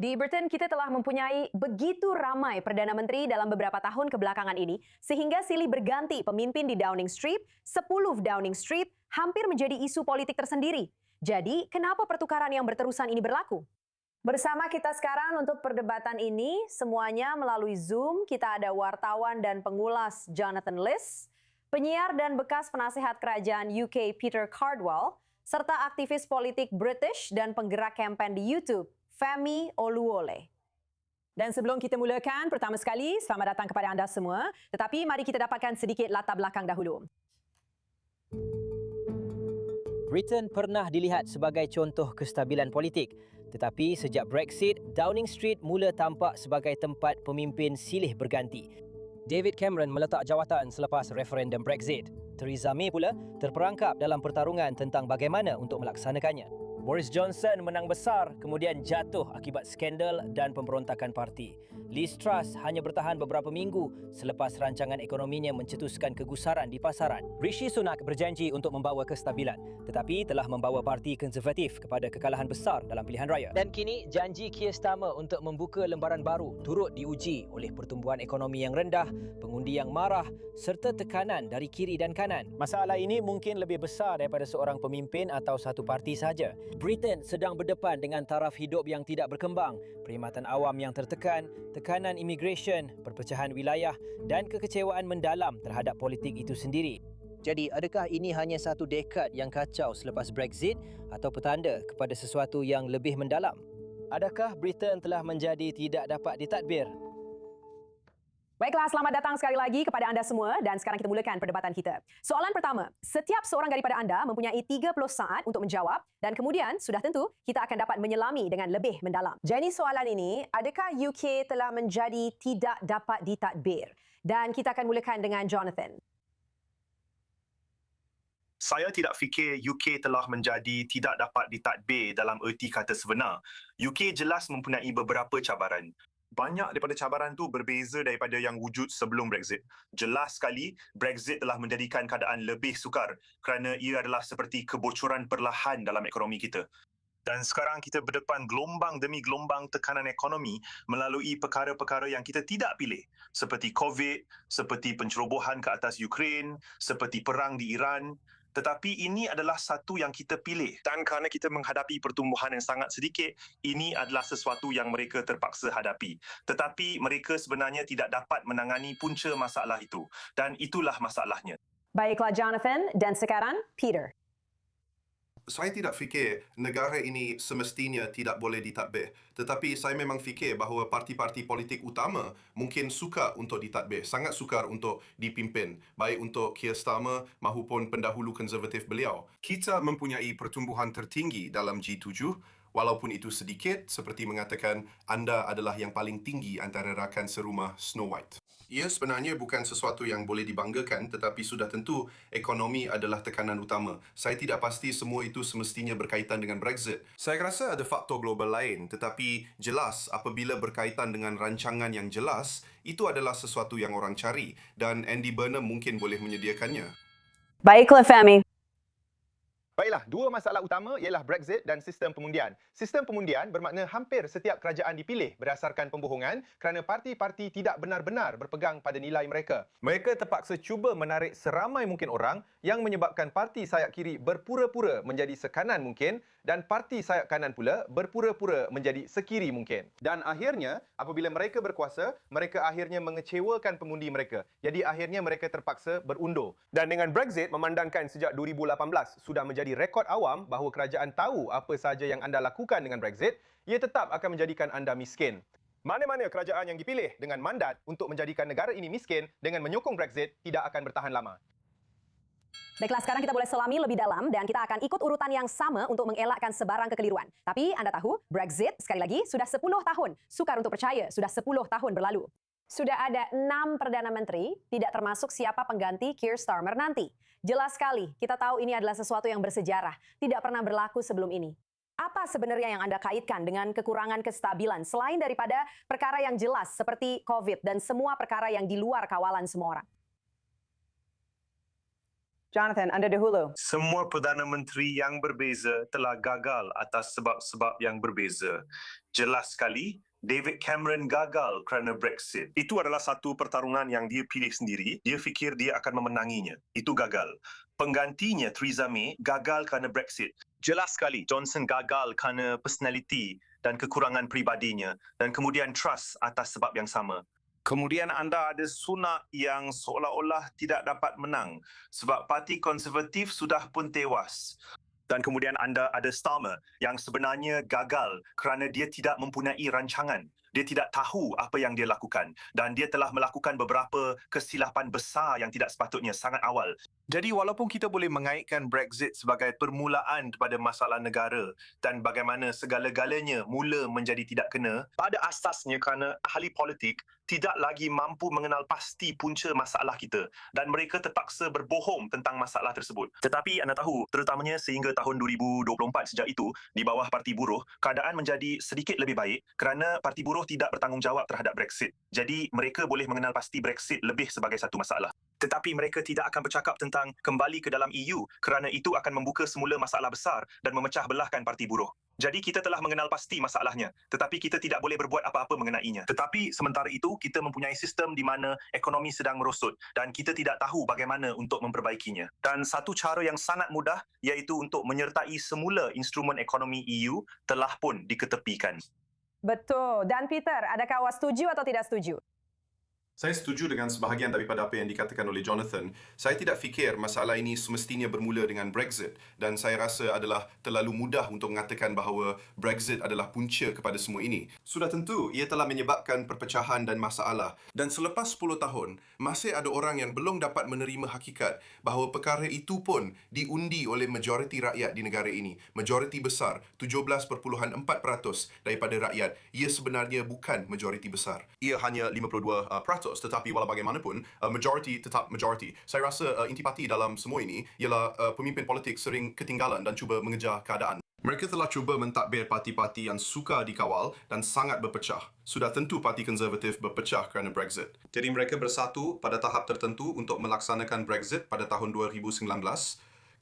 Di Britain, kita telah mempunyai begitu ramai Perdana Menteri dalam beberapa tahun kebelakangan ini, sehingga silih berganti pemimpin di Downing Street, 10 Downing Street, hampir menjadi isu politik tersendiri. Jadi, kenapa pertukaran yang berterusan ini berlaku? Bersama kita sekarang untuk perdebatan ini, semuanya melalui Zoom, kita ada wartawan dan pengulas Jonathan Liss, penyiar dan bekas penasehat kerajaan UK Peter Cardwell, serta aktivis politik British dan penggerak kempen di YouTube, Femi Oluwole. Dan sebelum kita mulakan, pertama sekali, selamat datang kepada anda semua. Tetapi mari kita dapatkan sedikit latar belakang dahulu. Britain pernah dilihat sebagai contoh kestabilan politik. Tetapi sejak Brexit, Downing Street mula tampak sebagai tempat pemimpin silih berganti. David Cameron meletak jawatan selepas referendum Brexit. Theresa May pula terperangkap dalam pertarungan tentang bagaimana untuk melaksanakannya. Boris Johnson menang besar, kemudian jatuh akibat skandal dan pemberontakan parti. Liz Truss hanya bertahan beberapa minggu selepas rancangan ekonominya mencetuskan kegusaran di pasaran. Rishi Sunak berjanji untuk membawa kestabilan, tetapi telah membawa parti konservatif kepada kekalahan besar dalam pilihan raya. Dan kini, janji Keir Starmer untuk membuka lembaran baru turut diuji oleh pertumbuhan ekonomi yang rendah, pengundi yang marah, serta tekanan dari kiri dan kanan. Masalah ini mungkin lebih besar daripada seorang pemimpin atau satu parti sahaja. Britain sedang berdepan dengan taraf hidup yang tidak berkembang, perkhidmatan awam yang tertekan, tekanan immigration, perpecahan wilayah dan kekecewaan mendalam terhadap politik itu sendiri. Jadi, adakah ini hanya satu dekad yang kacau selepas Brexit atau petanda kepada sesuatu yang lebih mendalam? Adakah Britain telah menjadi tidak dapat ditadbir? Baiklah, selamat datang sekali lagi kepada anda semua dan sekarang kita mulakan perdebatan kita. Soalan pertama, setiap seorang daripada anda mempunyai 30 saat untuk menjawab dan kemudian sudah tentu kita akan dapat menyelami dengan lebih mendalam. Jadi soalan ini, adakah UK telah menjadi tidak dapat ditadbir? Dan kita akan mulakan dengan Jonathan. Saya tidak fikir UK telah menjadi tidak dapat ditadbir dalam erti kata sebenar. UK jelas mempunyai beberapa cabaran. Banyak daripada cabaran tu berbeza daripada yang wujud sebelum Brexit. Jelas sekali, Brexit telah menjadikan keadaan lebih sukar kerana ia adalah seperti kebocoran perlahan dalam ekonomi kita. Dan sekarang kita berdepan gelombang demi gelombang tekanan ekonomi melalui perkara-perkara yang kita tidak pilih, seperti COVID, seperti pencerobohan ke atas Ukraine, seperti perang di Iran. Tetapi ini adalah satu yang kita pilih, dan kerana kita menghadapi pertumbuhan yang sangat sedikit, ini adalah sesuatu yang mereka terpaksa hadapi. Tetapi mereka sebenarnya tidak dapat menangani punca masalah itu, dan itulah masalahnya. Baiklah Jonathan, dan sekarang Peter. Saya tidak fikir negara ini semestinya tidak boleh ditadbir. Tetapi saya memang fikir bahawa parti-parti politik utama mungkin sukar untuk ditadbir. Sangat sukar untuk dipimpin. Baik untuk Keir Starmer maupun pendahulu konservatif beliau. Kita mempunyai pertumbuhan tertinggi dalam G7. Walaupun itu sedikit, seperti mengatakan anda adalah yang paling tinggi antara rakan serumah Snow White. Ia sebenarnya bukan sesuatu yang boleh dibanggakan, tetapi sudah tentu ekonomi adalah tekanan utama. Saya tidak pasti semua itu semestinya berkaitan dengan Brexit. Saya rasa ada faktor global lain, tetapi jelas apabila berkaitan dengan rancangan yang jelas, itu adalah sesuatu yang orang cari dan Andy Burnham mungkin boleh menyediakannya. Baiklah Femi. Baiklah, dua masalah utama ialah Brexit dan sistem pengundian. Sistem pengundian bermakna hampir setiap kerajaan dipilih berdasarkan pembohongan kerana parti-parti tidak benar-benar berpegang pada nilai mereka. Mereka terpaksa cuba menarik seramai mungkin orang yang menyebabkan parti sayap kiri berpura-pura menjadi sekanan mungkin dan parti sayap kanan pula berpura-pura menjadi sekiri mungkin. Dan akhirnya, apabila mereka berkuasa, mereka akhirnya mengecewakan pengundi mereka. Jadi akhirnya mereka terpaksa berundur. Dan dengan Brexit memandangkan sejak 2018 sudah menjadi rekod awam bahawa kerajaan tahu apa sahaja yang anda lakukan dengan Brexit, ia tetap akan menjadikan anda miskin. Mana-mana kerajaan yang dipilih dengan mandat untuk menjadikan negara ini miskin dengan menyokong Brexit tidak akan bertahan lama. Baiklah, sekarang kita boleh selami lebih dalam dan kita akan ikut urutan yang sama untuk mengelakkan sebarang kekeliruan. Tapi anda tahu, Brexit sekali lagi sudah 10 tahun. Sukar untuk percaya, sudah 10 tahun berlalu. Sudah ada 6 Perdana Menteri, tidak termasuk siapa pengganti Keir Starmer nanti. Jelas sekali, kita tahu ini adalah sesuatu yang bersejarah, tidak pernah berlaku sebelum ini. Apa sebenarnya yang anda kaitkan dengan kekurangan kestabilan selain daripada perkara yang jelas seperti COVID dan semua perkara yang di luar kawalan semua orang? Jonathan, Anda dahulu. Semua Perdana Menteri yang berbeza telah gagal atas sebab-sebab yang berbeza. Jelas sekali, David Cameron gagal kerana Brexit. Itu adalah satu pertarungan yang dia pilih sendiri. Dia fikir dia akan memenanginya. Itu gagal. Penggantinya, Theresa May, gagal kerana Brexit. Jelas sekali, Johnson gagal kerana personality dan kekurangan pribadinya. Dan kemudian trust atas sebab yang sama. Kemudian anda ada Sunak yang seolah-olah tidak dapat menang sebab Parti Konservatif sudah pun tewas. Dan kemudian anda ada Starmer yang sebenarnya gagal kerana dia tidak mempunyai rancangan. Dia tidak tahu apa yang dia lakukan dan dia telah melakukan beberapa kesilapan besar yang tidak sepatutnya sangat awal. Jadi walaupun kita boleh mengaitkan Brexit sebagai permulaan kepada masalah negara dan bagaimana segala-galanya mula menjadi tidak kena, pada asasnya kerana ahli politik tidak lagi mampu mengenal pasti punca masalah kita dan mereka terpaksa berbohong tentang masalah tersebut. Tetapi anda tahu, terutamanya sehingga tahun 2024 sejak itu, di bawah Parti Buruh, keadaan menjadi sedikit lebih baik kerana Parti Buruh tidak bertanggungjawab terhadap Brexit. Jadi mereka boleh mengenal pasti Brexit lebih sebagai satu masalah. Tetapi mereka tidak akan bercakap tentang kembali ke dalam EU kerana itu akan membuka semula masalah besar dan memecah belahkan Parti Buruh. Jadi kita telah mengenal pasti masalahnya, tetapi kita tidak boleh berbuat apa-apa mengenainya. Tetapi sementara itu, kita mempunyai sistem di mana ekonomi sedang merosot dan kita tidak tahu bagaimana untuk memperbaikinya. Dan satu cara yang sangat mudah iaitu untuk menyertai semula instrumen ekonomi EU telah pun diketepikan. Betul. Dan Peter, adakah awak setuju atau tidak setuju? Saya setuju dengan sebahagian daripada apa yang dikatakan oleh Jonathan. Saya tidak fikir masalah ini semestinya bermula dengan Brexit dan saya rasa adalah terlalu mudah untuk mengatakan bahawa Brexit adalah punca kepada semua ini. Sudah tentu, ia telah menyebabkan perpecahan dan masalah. Dan selepas 10 tahun, masih ada orang yang belum dapat menerima hakikat bahawa perkara itu pun diundi oleh majoriti rakyat di negara ini. Majoriti besar, 17.4% daripada rakyat. Ia sebenarnya bukan majoriti besar. Ia hanya 52%. Tetapi walau bagaimanapun, majority tetap majority. Saya rasa intipati dalam semua ini ialah pemimpin politik sering ketinggalan dan cuba mengejar keadaan. Mereka telah cuba mentadbir parti-parti yang suka dikawal dan sangat berpecah. Sudah tentu Parti Konservatif berpecah kerana Brexit. Jadi mereka bersatu pada tahap tertentu untuk melaksanakan Brexit pada tahun 2019.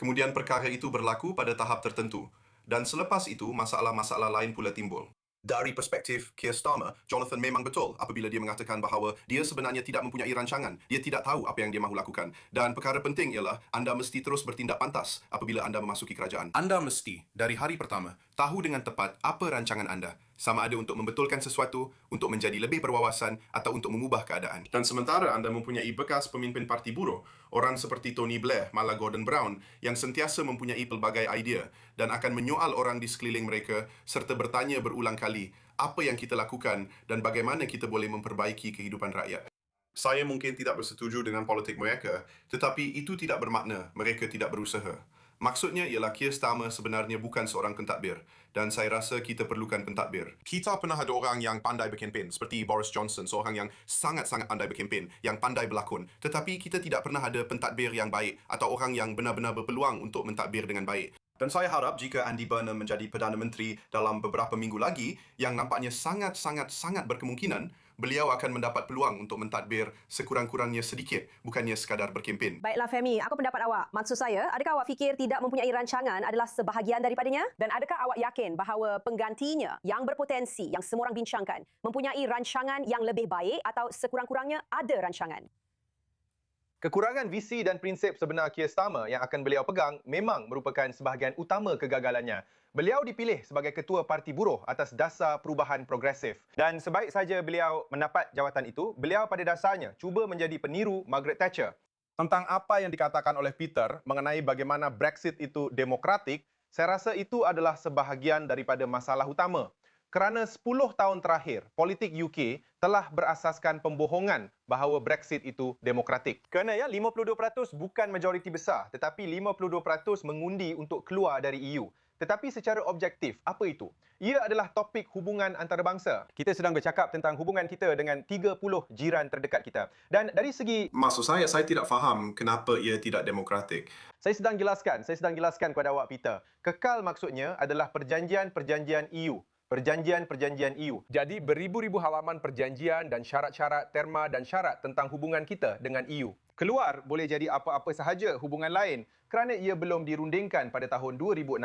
Kemudian perkara itu berlaku pada tahap tertentu. Dan selepas itu, masalah-masalah lain pula timbul. Dari perspektif Keir Starmer, Jonathan memang betul apabila dia mengatakan bahawa dia sebenarnya tidak mempunyai rancangan. Dia tidak tahu apa yang dia mahu lakukan. Dan perkara penting ialah anda mesti terus bertindak pantas apabila anda memasuki kerajaan. Anda mesti, dari hari pertama, tahu dengan tepat apa rancangan anda. Sama ada untuk membetulkan sesuatu, untuk menjadi lebih berwawasan atau untuk mengubah keadaan. Dan sementara anda mempunyai bekas pemimpin Parti Buruh, orang seperti Tony Blair, malah Gordon Brown, yang sentiasa mempunyai pelbagai idea dan akan menyoal orang di sekeliling mereka serta bertanya berulang kali apa yang kita lakukan dan bagaimana kita boleh memperbaiki kehidupan rakyat. Saya mungkin tidak bersetuju dengan politik mereka, tetapi itu tidak bermakna mereka tidak berusaha. Maksudnya ialah Keir Starmer sebenarnya bukan seorang pentadbir dan saya rasa kita perlukan pentadbir. Kita pernah ada orang yang pandai berkempen seperti Boris Johnson, seorang yang sangat-sangat pandai berkempen, yang pandai berlakon. Tetapi kita tidak pernah ada pentadbir yang baik atau orang yang benar-benar berpeluang untuk mentadbir dengan baik. Dan saya harap jika Andy Burnham menjadi Perdana Menteri dalam beberapa minggu lagi, yang nampaknya sangat berkemungkinan, beliau akan mendapat peluang untuk mentadbir sekurang-kurangnya sedikit, bukannya sekadar berkempen. Baiklah Femi, apa pendapat awak? Maksud saya, adakah awak fikir tidak mempunyai rancangan adalah sebahagian daripadanya? Dan adakah awak yakin bahawa penggantinya yang berpotensi, yang semua orang bincangkan, mempunyai rancangan yang lebih baik atau sekurang-kurangnya ada rancangan? Kekurangan visi dan prinsip sebenar Keir Starmer yang akan beliau pegang memang merupakan sebahagian utama kegagalannya. Beliau dipilih sebagai Ketua Parti Buruh atas dasar perubahan progresif. Dan sebaik saja beliau mendapat jawatan itu, beliau pada dasarnya cuba menjadi peniru Margaret Thatcher. Tentang apa yang dikatakan oleh Peter mengenai bagaimana Brexit itu demokratik, saya rasa itu adalah sebahagian daripada masalah utama. Kerana 10 tahun terakhir, politik UK telah berasaskan pembohongan bahawa Brexit itu demokratik. Kerana 52% bukan majoriti besar, tetapi 52% mengundi untuk keluar dari EU. Tetapi secara objektif, apa itu? Ia adalah topik hubungan antarabangsa. Kita sedang bercakap tentang hubungan kita dengan 30 jiran terdekat kita. Dan dari segi... Maksud saya tidak faham kenapa ia tidak demokratik. Saya sedang jelaskan kepada awak Peter. Kekal maksudnya adalah perjanjian-perjanjian EU. Perjanjian-perjanjian EU. Jadi beribu-ribu halaman perjanjian dan syarat-syarat, terma dan syarat tentang hubungan kita dengan EU. Keluar boleh jadi apa-apa sahaja hubungan lain kerana ia belum dirundingkan pada tahun 2016.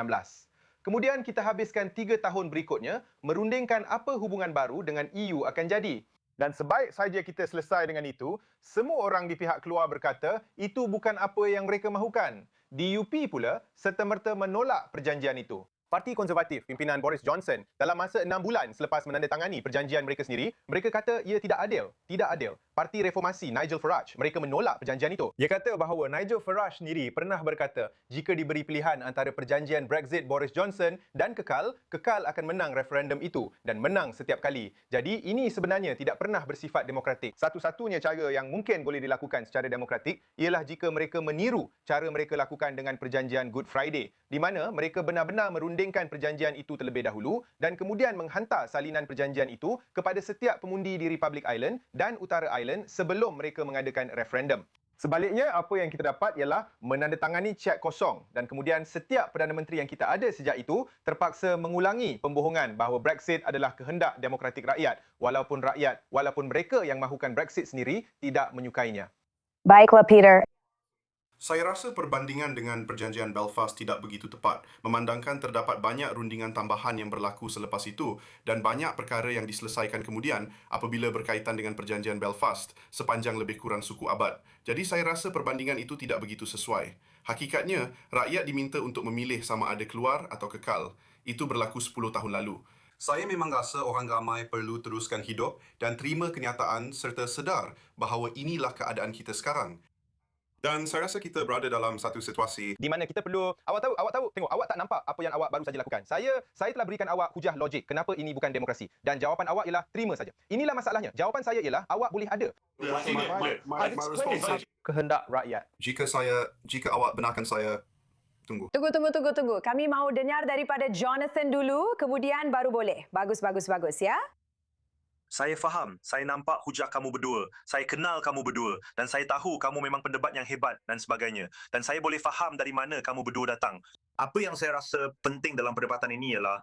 Kemudian kita habiskan 3 tahun berikutnya merundingkan apa hubungan baru dengan EU akan jadi. Dan sebaik saja kita selesai dengan itu, semua orang di pihak keluar berkata itu bukan apa yang mereka mahukan. DUP pula serta-merta menolak perjanjian itu. Parti Konservatif pimpinan Boris Johnson dalam masa 6 bulan selepas menandatangani perjanjian mereka sendiri, mereka kata ia tidak adil. Tidak adil. Parti Reformasi Nigel Farage, mereka menolak perjanjian itu. Dia kata bahawa Nigel Farage sendiri pernah berkata jika diberi pilihan antara perjanjian Brexit Boris Johnson dan kekal akan menang referendum itu dan menang setiap kali. Jadi ini sebenarnya tidak pernah bersifat demokratik. Satu-satunya cara yang mungkin boleh dilakukan secara demokratik ialah jika mereka meniru cara mereka lakukan dengan perjanjian Good Friday, di mana mereka benar-benar merundingkan perjanjian itu terlebih dahulu dan kemudian menghantar salinan perjanjian itu kepada setiap pengundi di Republic Island dan Utara Island sebelum mereka mengadakan referendum. Sebaliknya, apa yang kita dapat ialah menandatangani cek kosong dan kemudian setiap Perdana Menteri yang kita ada sejak itu terpaksa mengulangi pembohongan bahawa Brexit adalah kehendak demokratik rakyat walaupun mereka yang mahukan Brexit sendiri tidak menyukainya. Baiklah, Peter. Saya rasa perbandingan dengan perjanjian Belfast tidak begitu tepat, memandangkan terdapat banyak rundingan tambahan yang berlaku selepas itu dan banyak perkara yang diselesaikan kemudian apabila berkaitan dengan perjanjian Belfast sepanjang lebih kurang suku abad. Jadi saya rasa perbandingan itu tidak begitu sesuai. Hakikatnya, rakyat diminta untuk memilih sama ada keluar atau kekal. Itu berlaku 10 tahun lalu. Saya memang rasa orang ramai perlu teruskan hidup dan terima kenyataan serta sedar bahawa inilah keadaan kita sekarang. Dan saya rasa kita berada dalam satu situasi Di mana kita perlu, awak tahu, tengok, awak tak nampak apa yang awak baru saja lakukan. Saya telah berikan awak hujah logik kenapa ini bukan demokrasi. Dan jawapan awak ialah terima saja. Inilah masalahnya. Jawapan saya ialah awak boleh ada kehendak rakyat. Jika awak benarkan saya, tunggu. Tunggu. Kami mahu dengar daripada Jonathan dulu, kemudian baru boleh. Bagus ya. Saya faham, saya nampak hujah kamu berdua, saya kenal kamu berdua dan saya tahu kamu memang pendebat yang hebat dan sebagainya. Dan saya boleh faham dari mana kamu berdua datang. Apa yang saya rasa penting dalam perdebatan ini ialah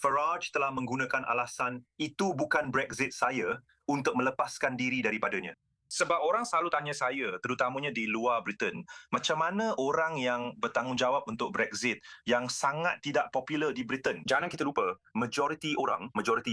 Farage telah menggunakan alasan itu bukan Brexit saya untuk melepaskan diri daripadanya. Sebab orang selalu tanya saya, terutamanya di luar Britain, macam mana orang yang bertanggungjawab untuk Brexit yang sangat tidak popular di Britain. Jangan kita lupa, majoriti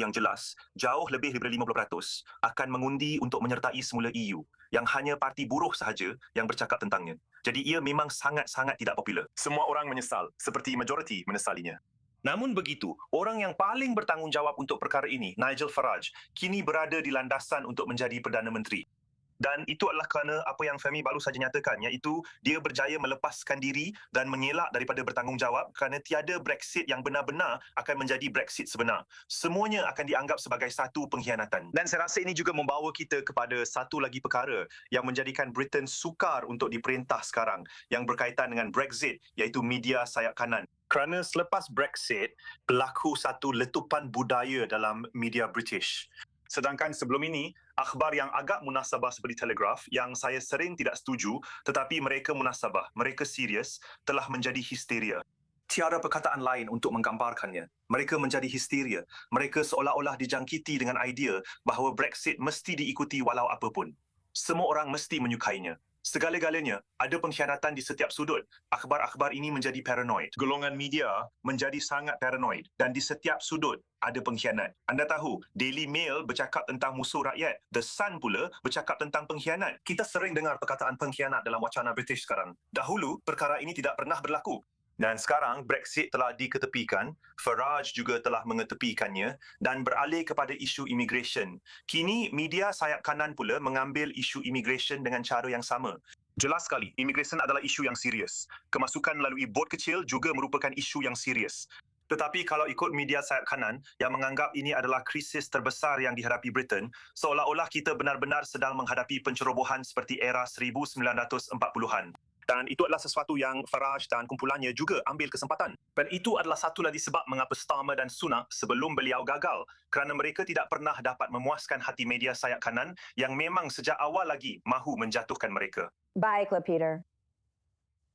yang jelas, jauh lebih daripada 50% akan mengundi untuk menyertai semula EU, yang hanya parti buruh sahaja yang bercakap tentangnya. Jadi ia memang sangat-sangat tidak popular. Semua orang menyesal, seperti majoriti menyesalinya. Namun begitu, orang yang paling bertanggungjawab untuk perkara ini, Nigel Farage, kini berada di landasan untuk menjadi Perdana Menteri. Dan itu adalah kerana apa yang Femi baru saja nyatakan, iaitu dia berjaya melepaskan diri dan mengelak daripada bertanggungjawab kerana tiada Brexit yang benar-benar akan menjadi Brexit sebenar. Semuanya akan dianggap sebagai satu pengkhianatan. Dan saya rasa ini juga membawa kita kepada satu lagi perkara yang menjadikan Britain sukar untuk diperintah sekarang, yang berkaitan dengan Brexit, iaitu media sayap kanan. Kerana selepas Brexit, berlaku satu letupan budaya dalam media British. Sedangkan sebelum ini, akhbar yang agak munasabah seperti Telegraph yang saya sering tidak setuju tetapi mereka munasabah, mereka serius, telah menjadi histeria. Tiada perkataan lain untuk menggambarkannya. Mereka menjadi histeria. Mereka seolah-olah dijangkiti dengan idea bahawa Brexit mesti diikuti walau apapun. Semua orang mesti menyukainya. Segala-galanya, ada pengkhianatan di setiap sudut. Akhbar-akhbar ini menjadi paranoid. Golongan media menjadi sangat paranoid dan di setiap sudut ada pengkhianat. Anda tahu, Daily Mail bercakap tentang musuh rakyat. The Sun pula bercakap tentang pengkhianat. Kita sering dengar perkataan pengkhianat dalam wacana British sekarang. Dahulu, perkara ini tidak pernah berlaku. Dan sekarang Brexit telah diketepikan, Farage juga telah mengetepikannya dan beralih kepada isu immigration. Kini media sayap kanan pula mengambil isu immigration dengan cara yang sama. Jelas sekali, immigration adalah isu yang serius. Kemasukan melalui bot kecil juga merupakan isu yang serius. Tetapi kalau ikut media sayap kanan yang menganggap ini adalah krisis terbesar yang dihadapi Britain, seolah-olah kita benar-benar sedang menghadapi pencerobohan seperti era 1940-an. Dan itu adalah sesuatu yang Farage dan kumpulannya juga ambil kesempatan. Dan itu adalah satu lagi sebab mengapa Starmer dan Sunak sebelum beliau gagal. Kerana mereka tidak pernah dapat memuaskan hati media sayap kanan yang memang sejak awal lagi mahu menjatuhkan mereka. Baiklah, Peter.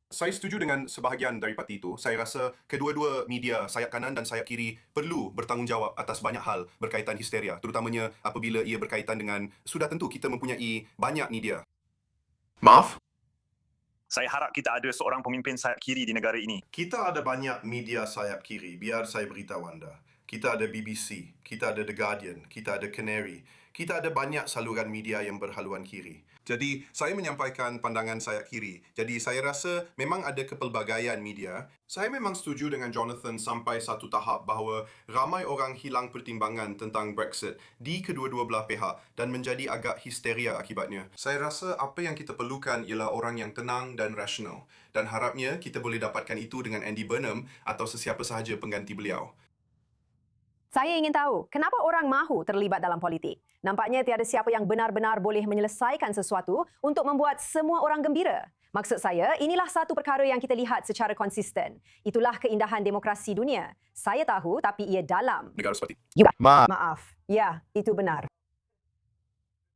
Saya setuju dengan sebahagian dari parti itu. Saya rasa kedua-dua media sayap kanan dan sayap kiri perlu bertanggungjawab atas banyak hal berkaitan histeria, terutamanya apabila ia berkaitan dengan, sudah tentu kita mempunyai banyak media. Maaf? Saya harap kita ada seorang pemimpin sayap kiri di negara ini. Kita ada banyak media sayap kiri, biar saya beritahu anda. Kita ada BBC, kita ada The Guardian, kita ada Canary. Kita ada banyak saluran media yang berhaluan kiri. Jadi, saya menyampaikan pandangan sayap kiri. Jadi, saya rasa memang ada kepelbagaian media. Saya memang setuju dengan Jonathan sampai satu tahap bahawa ramai orang hilang pertimbangan tentang Brexit di kedua-dua belah pihak dan menjadi agak histeria akibatnya. Saya rasa apa yang kita perlukan ialah orang yang tenang dan rasional. Dan harapnya kita boleh dapatkan itu dengan Andy Burnham atau sesiapa sahaja pengganti beliau. Saya ingin tahu, kenapa orang mahu terlibat dalam politik? Nampaknya tiada siapa yang benar-benar boleh menyelesaikan sesuatu untuk membuat semua orang gembira. Maksud saya, inilah satu perkara yang kita lihat secara konsisten. Itulah keindahan demokrasi dunia. Saya tahu, tapi ia dalam. Negara seperti Maaf. Ya, itu benar.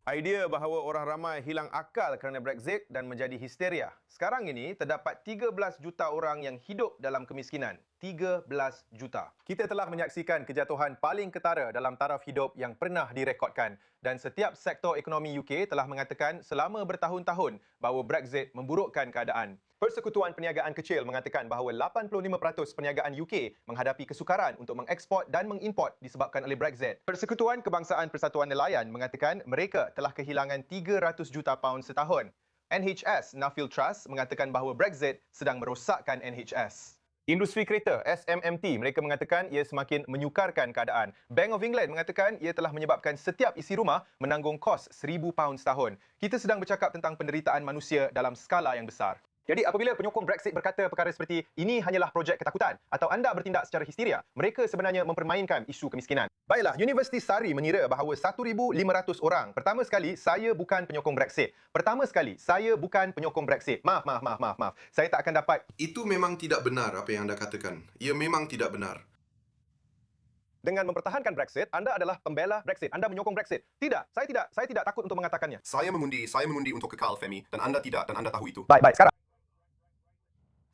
Idea bahawa orang ramai hilang akal kerana Brexit dan menjadi histeria. Sekarang ini, terdapat 13 juta orang yang hidup dalam kemiskinan. 13 juta. Kita telah menyaksikan kejatuhan paling ketara dalam taraf hidup yang pernah direkodkan. Dan setiap sektor ekonomi UK telah mengatakan selama bertahun-tahun bahawa Brexit memburukkan keadaan. Persekutuan Perniagaan Kecil mengatakan bahawa 85% perniagaan UK menghadapi kesukaran untuk mengeksport dan mengimport disebabkan oleh Brexit. Persekutuan Kebangsaan Persatuan Nelayan mengatakan mereka telah kehilangan 300 juta pound setahun. NHS Nuffield Trust mengatakan bahawa Brexit sedang merosakkan NHS. Industri kereta SMMT mereka mengatakan ia semakin menyukarkan keadaan. Bank of England mengatakan ia telah menyebabkan setiap isi rumah menanggung kos £1,000 setahun. Kita sedang bercakap tentang penderitaan manusia dalam skala yang besar. Jadi apabila penyokong Brexit berkata perkara seperti ini hanyalah projek ketakutan atau anda bertindak secara histeria, mereka sebenarnya mempermainkan isu kemiskinan. Baiklah, Universiti Sari mengira bahawa 1,500 orang. Pertama sekali, saya bukan penyokong Brexit. Maaf. Saya tak akan dapat. Itu memang tidak benar apa yang anda katakan. Ia memang tidak benar. Dengan mempertahankan Brexit, anda adalah pembela Brexit. Anda menyokong Brexit. Tidak, saya tidak takut untuk mengatakannya. Saya mengundi untuk kekal, Femi, dan anda tidak, dan anda tahu itu. Baik,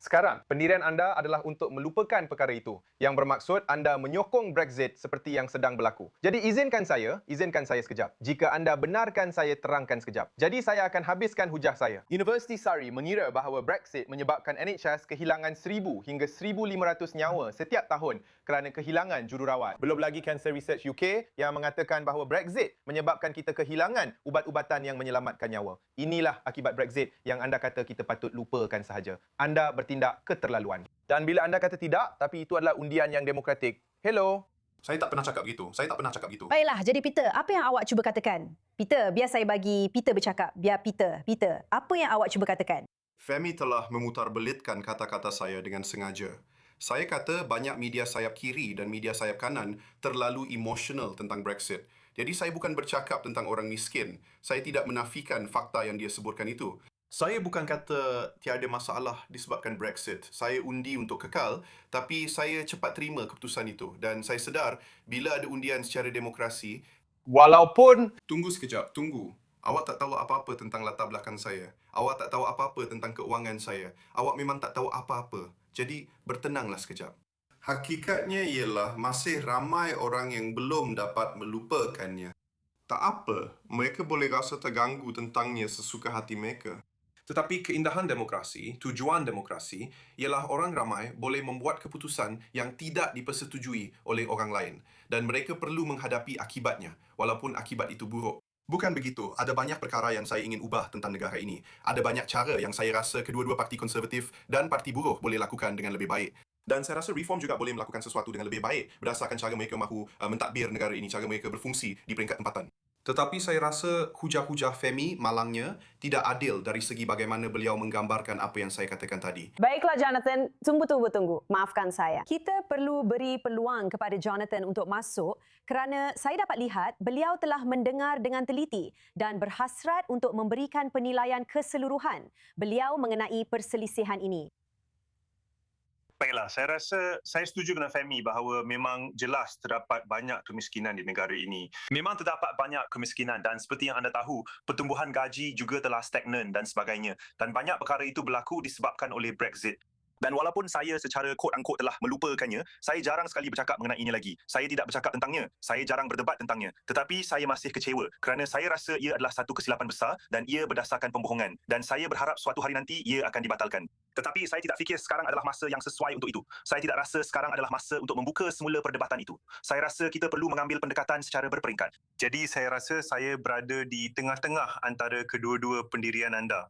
Sekarang, pendirian anda adalah untuk melupakan perkara itu, yang bermaksud anda menyokong Brexit seperti yang sedang berlaku. Jadi izinkan saya sekejap. Jika anda benarkan saya terangkan sekejap. Jadi saya akan habiskan hujah saya. Universiti Surrey mengira bahawa Brexit menyebabkan NHS kehilangan 1,000 hingga 1,500 nyawa setiap tahun kerana kehilangan jururawat. Belum lagi Cancer Research UK yang mengatakan bahawa Brexit menyebabkan kita kehilangan ubat-ubatan yang menyelamatkan nyawa. Inilah akibat Brexit yang anda kata kita patut lupakan sahaja. Anda bertindak keterlaluan. Dan bila anda kata tidak, tapi itu adalah undian yang demokratik. Hello? Saya tak pernah cakap begitu. Baiklah, jadi Peter, apa yang awak cuba katakan? Peter, biar saya bagi Peter bercakap. Biar Peter, apa yang awak cuba katakan? Femi telah memutarbelitkan kata-kata saya dengan sengaja. Saya kata banyak media sayap kiri dan media sayap kanan terlalu emosional tentang Brexit. Jadi saya bukan bercakap tentang orang miskin. Saya tidak menafikan fakta yang dia sebutkan itu. Saya bukan kata tiada masalah disebabkan Brexit. Saya undi untuk kekal, tapi saya cepat terima keputusan itu. Dan saya sedar bila ada undian secara demokrasi. Walaupun... Tunggu sekejap, tunggu. Awak tak tahu apa-apa tentang latar belakang saya. Awak tak tahu apa-apa tentang keuangan saya. Awak memang tak tahu apa-apa. Jadi, bertenanglah sekejap. Hakikatnya ialah masih ramai orang yang belum dapat melupakannya. Tak apa, mereka boleh rasa terganggu tentangnya sesuka hati mereka. Tetapi keindahan demokrasi, tujuan demokrasi, ialah orang ramai boleh membuat keputusan yang tidak dipersetujui oleh orang lain. Dan mereka perlu menghadapi akibatnya, walaupun akibat itu buruk. Bukan begitu, ada banyak perkara yang saya ingin ubah tentang negara ini. Ada banyak cara yang saya rasa kedua-dua parti konservatif dan parti buruh boleh lakukan dengan lebih baik. Dan saya rasa reform juga boleh melakukan sesuatu dengan lebih baik berdasarkan cara mereka mahu mentadbir negara ini, cara mereka berfungsi di peringkat tempatan. Tetapi saya rasa hujah-hujah Femi malangnya tidak adil dari segi bagaimana beliau menggambarkan apa yang saya katakan tadi. Baiklah Jonathan, tunggu. Maafkan saya. Kita perlu beri peluang kepada Jonathan untuk masuk kerana saya dapat lihat beliau telah mendengar dengan teliti dan berhasrat untuk memberikan penilaian keseluruhan beliau mengenai perselisihan ini. Baiklah, saya rasa saya setuju dengan Femi bahawa memang jelas terdapat banyak kemiskinan di negara ini. Memang terdapat banyak kemiskinan dan seperti yang anda tahu, pertumbuhan gaji juga telah stagnan dan sebagainya. Dan banyak perkara itu berlaku disebabkan oleh Brexit. Dan walaupun saya secara quote-unquote telah melupakannya, saya jarang sekali bercakap mengenainya lagi. Saya tidak bercakap tentangnya. Saya jarang berdebat tentangnya. Tetapi saya masih kecewa kerana saya rasa ia adalah satu kesilapan besar dan ia berdasarkan pembohongan. Dan saya berharap suatu hari nanti ia akan dibatalkan. Tetapi saya tidak fikir sekarang adalah masa yang sesuai untuk itu. Saya tidak rasa sekarang adalah masa untuk membuka semula perdebatan itu. Saya rasa kita perlu mengambil pendekatan secara berperingkat. Jadi saya rasa saya berada di tengah-tengah antara kedua-dua pendirian anda.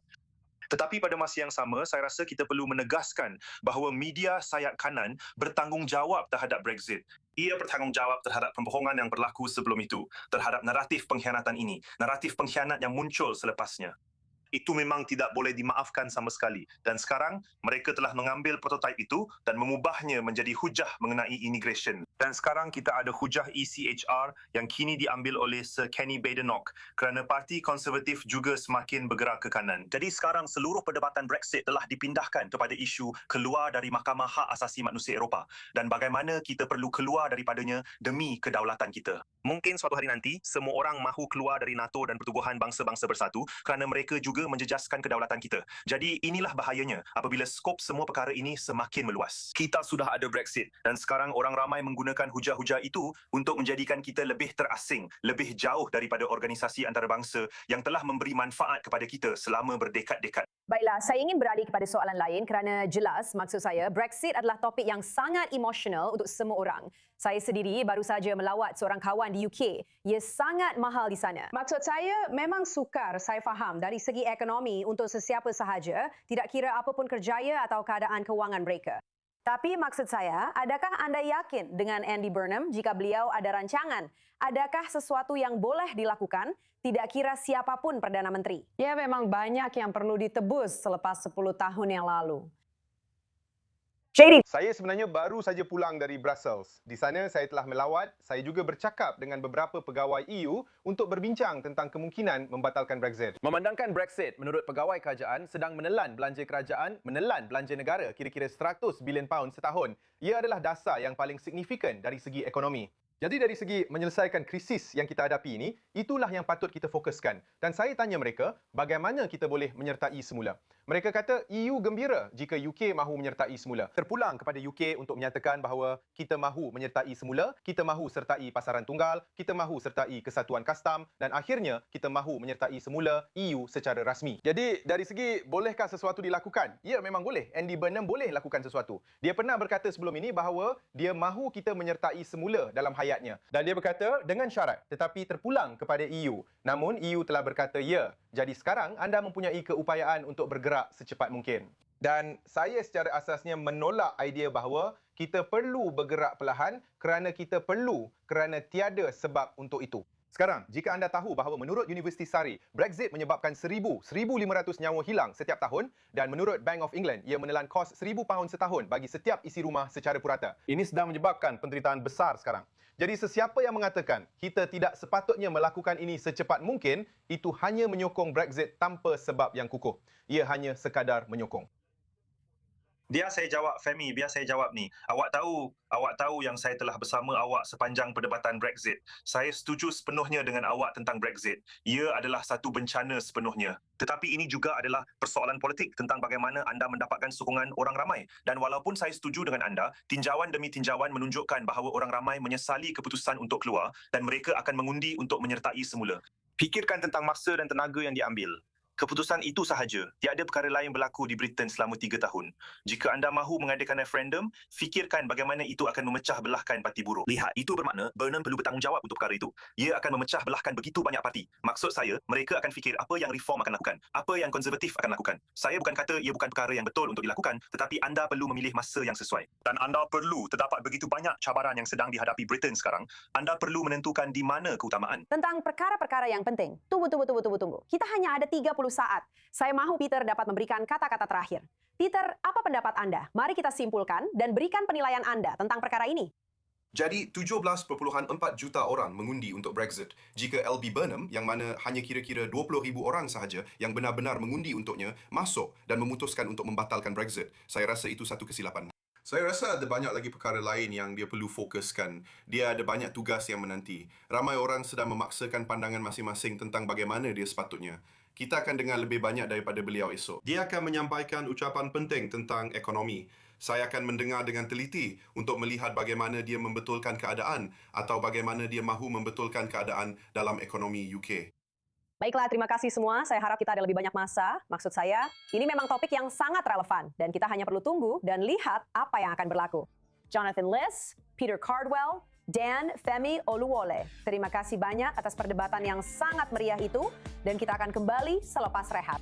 Tetapi pada masa yang sama, saya rasa kita perlu menegaskan bahawa media sayap kanan bertanggungjawab terhadap Brexit. Ia bertanggungjawab terhadap pembohongan yang berlaku sebelum itu, terhadap naratif pengkhianatan ini, naratif pengkhianat yang muncul selepasnya. Itu memang tidak boleh dimaafkan sama sekali. Dan sekarang, mereka telah mengambil prototipe itu dan mengubahnya menjadi hujah mengenai immigration. Dan sekarang kita ada hujah ECHR yang kini diambil oleh Sir Kenny Badenoch kerana Parti Konservatif juga semakin bergerak ke kanan. Jadi sekarang seluruh perdebatan Brexit telah dipindahkan kepada isu keluar dari Mahkamah Hak Asasi Manusia Eropah dan bagaimana kita perlu keluar daripadanya demi kedaulatan kita. Mungkin suatu hari nanti, semua orang mahu keluar dari NATO dan Pertubuhan Bangsa-Bangsa Bersatu kerana mereka juga menjejaskan kedaulatan kita. Jadi inilah bahayanya apabila skop semua perkara ini semakin meluas. Kita sudah ada Brexit dan sekarang orang ramai menggunakan hujah-hujah itu untuk menjadikan kita lebih terasing, lebih jauh daripada organisasi antarabangsa yang telah memberi manfaat kepada kita selama berdekad-dekad. Baiklah, saya ingin beralih kepada soalan lain kerana jelas maksud saya Brexit adalah topik yang sangat emosional untuk semua orang. Saya sendiri baru saja melawat seorang kawan di UK. Ia sangat mahal di sana. Maksud saya memang sukar, saya faham dari segi ekonomi untuk sesiapa sahaja, tidak kira apapun kerjaya atau keadaan kewangan mereka. Tapi maksud saya, adakah anda yakin dengan Andy Burnham jika beliau ada rancangan? Adakah sesuatu yang boleh dilakukan, tidak kira siapapun Perdana Menteri? Ya, memang banyak yang perlu ditebus selepas 10 tahun yang lalu. JD. Saya sebenarnya baru saja pulang dari Brussels. Di sana saya telah melawat, saya juga bercakap dengan beberapa pegawai EU untuk berbincang tentang kemungkinan membatalkan Brexit. Memandangkan Brexit menurut pegawai kerajaan sedang menelan belanja kerajaan, menelan belanja negara kira-kira 100 bilion pound setahun. Ia adalah dasar yang paling signifikan dari segi ekonomi. Jadi dari segi menyelesaikan krisis yang kita hadapi ini, itulah yang patut kita fokuskan. Dan saya tanya mereka, bagaimana kita boleh menyertai semula? Mereka kata EU gembira jika UK mahu menyertai semula. Terpulang kepada UK untuk menyatakan bahawa kita mahu menyertai semula, kita mahu sertai pasaran tunggal, kita mahu sertai kesatuan kastam dan akhirnya kita mahu menyertai semula EU secara rasmi. Jadi dari segi bolehkah sesuatu dilakukan? Ya, memang boleh. Andy Burnham boleh lakukan sesuatu. Dia pernah berkata sebelum ini bahawa dia mahu kita menyertai semula dalam hayatnya. Dan dia berkata dengan syarat tetapi terpulang kepada EU. Namun EU telah berkata ya. Jadi sekarang anda mempunyai keupayaan untuk bergerak secepat mungkin. Dan saya secara asasnya menolak idea bahawa kita perlu bergerak perlahan kerana tiada sebab untuk itu. Sekarang, jika anda tahu bahawa menurut Universiti Surrey, Brexit menyebabkan 1,500 nyawa hilang setiap tahun dan menurut Bank of England, ia menelan kos £1,000 setahun bagi setiap isi rumah secara purata. Ini sedang menyebabkan penderitaan besar sekarang. Jadi sesiapa yang mengatakan kita tidak sepatutnya melakukan ini secepat mungkin, itu hanya menyokong Brexit tanpa sebab yang kukuh. Ia hanya sekadar menyokong. Biar saya jawab, Femi, biar saya jawab ni. Awak tahu yang saya telah bersama awak sepanjang perdebatan Brexit. Saya setuju sepenuhnya dengan awak tentang Brexit. Ia adalah satu bencana sepenuhnya. Tetapi ini juga adalah persoalan politik tentang bagaimana anda mendapatkan sokongan orang ramai. Dan walaupun saya setuju dengan anda, tinjauan demi tinjauan menunjukkan bahawa orang ramai menyesali keputusan untuk keluar dan mereka akan mengundi untuk menyertai semula. Fikirkan tentang masa dan tenaga yang diambil. Keputusan itu sahaja. Tiada perkara lain berlaku di Britain selama 3 tahun. Jika anda mahu mengadakan referendum, fikirkan bagaimana itu akan memecah belahkan parti buruh. Lihat, itu bermakna Burnham perlu bertanggungjawab untuk perkara itu. Ia akan memecah belahkan begitu banyak parti. Maksud saya, mereka akan fikir apa yang reform akan lakukan, apa yang konservatif akan lakukan. Saya bukan kata ia bukan perkara yang betul untuk dilakukan, tetapi anda perlu memilih masa yang sesuai. Dan anda perlu, terdapat begitu banyak cabaran yang sedang dihadapi Britain sekarang, anda perlu menentukan di mana keutamaan. Tentang perkara-perkara yang penting. Tunggu. Kita hanya ada 30 saat. Saya mahu Peter dapat memberikan kata-kata terakhir. Peter, apa pendapat anda? Mari kita simpulkan dan berikan penilaian anda tentang perkara ini. Jadi 17.4 juta orang mengundi untuk Brexit. Jika LB Burnham, yang mana hanya kira-kira 20,000 orang sahaja yang benar-benar mengundi untuknya, masuk dan memutuskan untuk membatalkan Brexit, saya rasa itu satu kesilapan. Saya rasa ada banyak lagi perkara lain yang dia perlu fokuskan. Dia ada banyak tugas yang menanti. Ramai orang sedang memaksakan pandangan masing-masing tentang bagaimana dia sepatutnya. Kita akan dengar lebih banyak daripada beliau esok. Dia akan menyampaikan ucapan penting tentang ekonomi. Saya akan mendengar dengan teliti untuk melihat bagaimana dia membetulkan keadaan atau bagaimana dia mahu membetulkan keadaan dalam ekonomi UK. Baiklah, terima kasih semua. Saya harap kita ada lebih banyak masa. Maksud saya, ini memang topik yang sangat relevan dan kita hanya perlu tunggu dan lihat apa yang akan berlaku. Jonathan Liss, Peter Cardwell, dan Femi Oluwole. Terima kasih banyak atas perdebatan yang sangat meriah itu dan kita akan kembali selepas rehat.